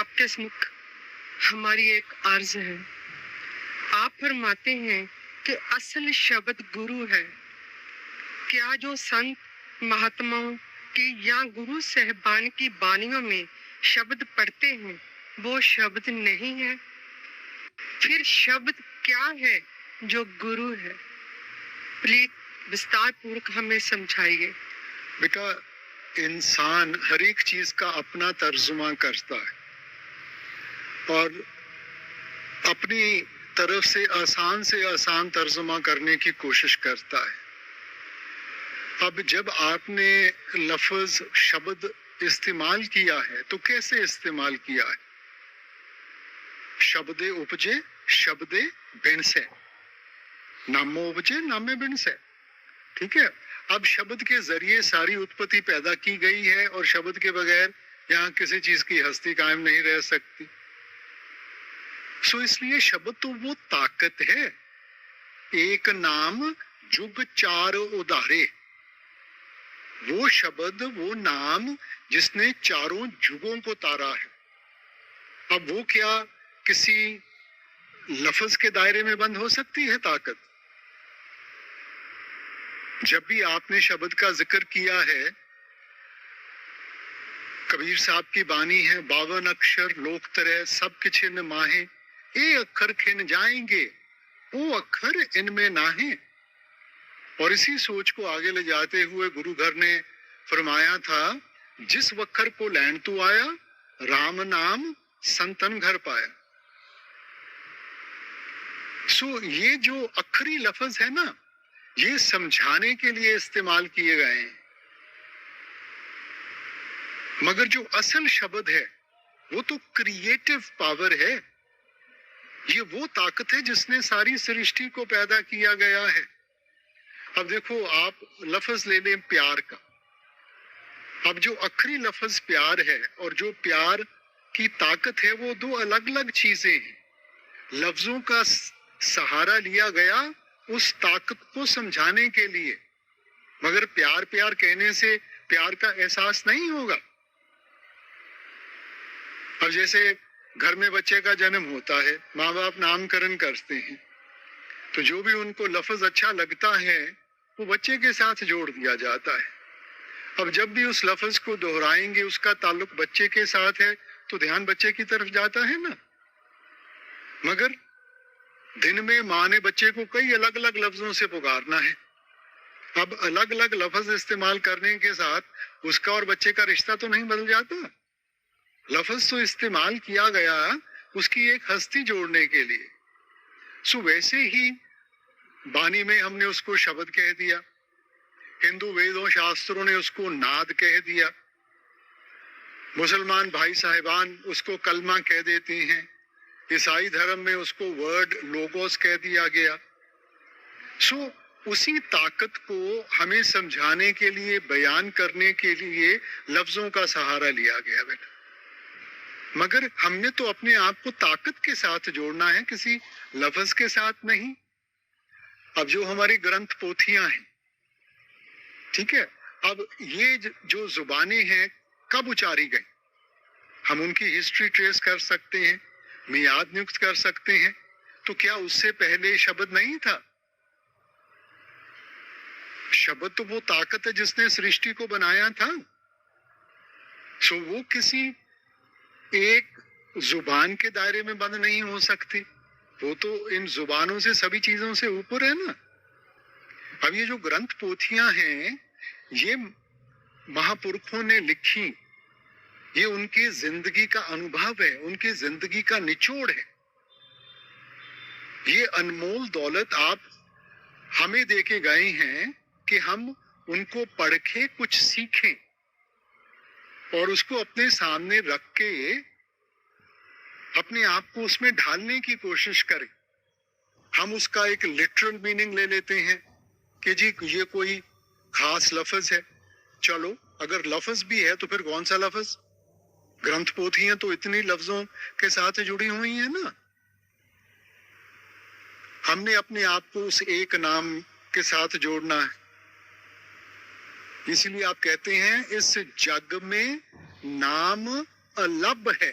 آپ کے سمکھ ہماری ایک عرض ہے. آپ فرماتے ہیں کہ اصل شبد گرو ہے. کیا جو سنت مہاتماؤں کی یا گرو صاحبان کی بانیوں میں شبد پڑھتے ہیں وہ شبد نہیں ہے؟ پھر شبد کیا ہے جو گرو ہے؟ پلیز وستار پورک ہمیں سمجھائیے. بیٹا، انسان ہر ایک چیز کا اپنا ترجمہ کرتا ہے اور اپنی طرف سے آسان ترجمہ کرنے کی کوشش کرتا ہے. اب جب آپ نے لفظ شبد استعمال کیا ہے تو کیسے استعمال کیا ہے؟ شبدے اپجے شبدے بن سے، نامو اپجے نامے بن سے. ٹھیک ہے. اب شبد کے ذریعے ساری اتپتی پیدا کی گئی ہے اور شبد کے بغیر یہاں کسی چیز کی ہستی قائم نہیں رہ سکتی. سو اس لیے شبد تو وہ طاقت ہے، ایک نام جگ چار ادارے. وہ شبد، وہ نام جس نے چاروں جگوں کو تارا ہے. اب وہ کیا کسی لفظ کے دائرے میں بند ہو سکتی ہے طاقت؟ جب بھی آپ نے شبد کا ذکر کیا ہے، کبیر صاحب کی بانی ہے 52 اکشر لوک ترے سب کچھ ان ماہیں، اے اکھر کھن جائیں گے او اکھر ان میں ناہیں. اور اسی سوچ کو آگے لے جاتے ہوئے گرو گھر نے فرمایا تھا، جس وکھر کو لین تو آیا رام نام سنتن گھر پایا. سو یہ جو اکھری لفظ ہے نا، یہ سمجھانے کے لیے استعمال کیے گئے ہیں، مگر جو اصل شبد ہے وہ تو کریٹو پاور ہے. یہ وہ طاقت ہے جس نے ساری سرشٹی کو پیدا کیا گیا ہے. اب دیکھو، آپ لفظ لے لیں پیار کا. اب جو اکھری لفظ پیار ہے اور جو پیار کی طاقت ہے وہ دو الگ الگ چیزیں ہیں. لفظوں کا سہارا لیا گیا اس طاقت کو سمجھانے کے لیے، مگر پیار پیار کہنے سے پیار کا احساس نہیں ہوگا. اب جیسے گھر میں بچے کا جنم ہوتا ہے، ماں باپ نام کرن کرتے ہیں، تو جو بھی ان کو لفظ اچھا لگتا ہے وہ بچے کے ساتھ جوڑ دیا جاتا ہے. اب جب بھی اس لفظ کو دہرائیں گے اس کا تعلق بچے کے ساتھ ہے تو دھیان بچے کی طرف جاتا ہے نا. مگر دن میں ماں نے بچے کو کئی الگ الگ لفظوں سے پکارنا ہے. اب الگ الگ لفظ استعمال کرنے کے ساتھ اس کا اور بچے کا رشتہ تو نہیں بدل جاتا. لفظ تو استعمال کیا گیا اس کی ایک ہستی جوڑنے کے لیے. سو ویسے ہی بانی میں ہم نے اس کو شبد کہہ دیا، ہندو ویدوں شاستروں نے اس کو ناد کہہ دیا، مسلمان بھائی صاحبان اس کو کلمہ کہہ دیتے ہیں، عیسائی دھرم میں اس کو ورڈ لوگوس کہہ دیا گیا. سو اسی طاقت کو ہمیں سمجھانے کے لیے، بیان کرنے کے لیے لفظوں کا سہارا لیا گیا بیٹا. مگر ہم نے تو اپنے آپ کو طاقت کے ساتھ جوڑنا ہے، کسی لفظ کے ساتھ نہیں. اب جو ہماری گرنتھ پوتھیاں ہیں، ٹھیک ہے، اب یہ جو زبانیں ہیں کب اچاری گئی، ہم ان کی ہسٹری ٹریس کر سکتے ہیں، میعاد نیوکت کر سکتے ہیں. تو کیا اس سے پہلے شبد نہیں تھا؟ شبد تو وہ طاقت ہے جس نے سرشٹی کو بنایا تھا. سو وہ کسی ایک زبان کے دائرے میں بند نہیں ہو سکتی، وہ تو ان زبانوں سے، سبھی چیزوں سے اوپر ہے نا. اب یہ جو گرنتھ پوتھیاں ہیں یہ مہاپرکھوں نے لکھی، یہ ان کی زندگی کا انوبھو ہے، ان کی زندگی کا نچوڑ ہے. یہ انمول دولت آپ ہمیں دے کے گئے ہیں کہ ہم ان کو پڑھ کے کچھ سیکھیں اور اس کو اپنے سامنے رکھ کے اپنے آپ کو اس میں ڈھالنے کی کوشش کریں. ہم اس کا ایک لٹرل میننگ لے لیتے ہیں کہ جی یہ کوئی خاص لفظ ہے. چلو اگر لفظ بھی ہے تو پھر کون سا لفظ؟ گرنتھ پوتھیاں تو اتنی لفظوں کے ساتھ جڑی ہوئی ہیں نا. ہم نے اپنے آپ کو اس ایک نام کے ساتھ جوڑنا ہے. اسی لیے آپ کہتے ہیں اس جگ میں نام الب ہے.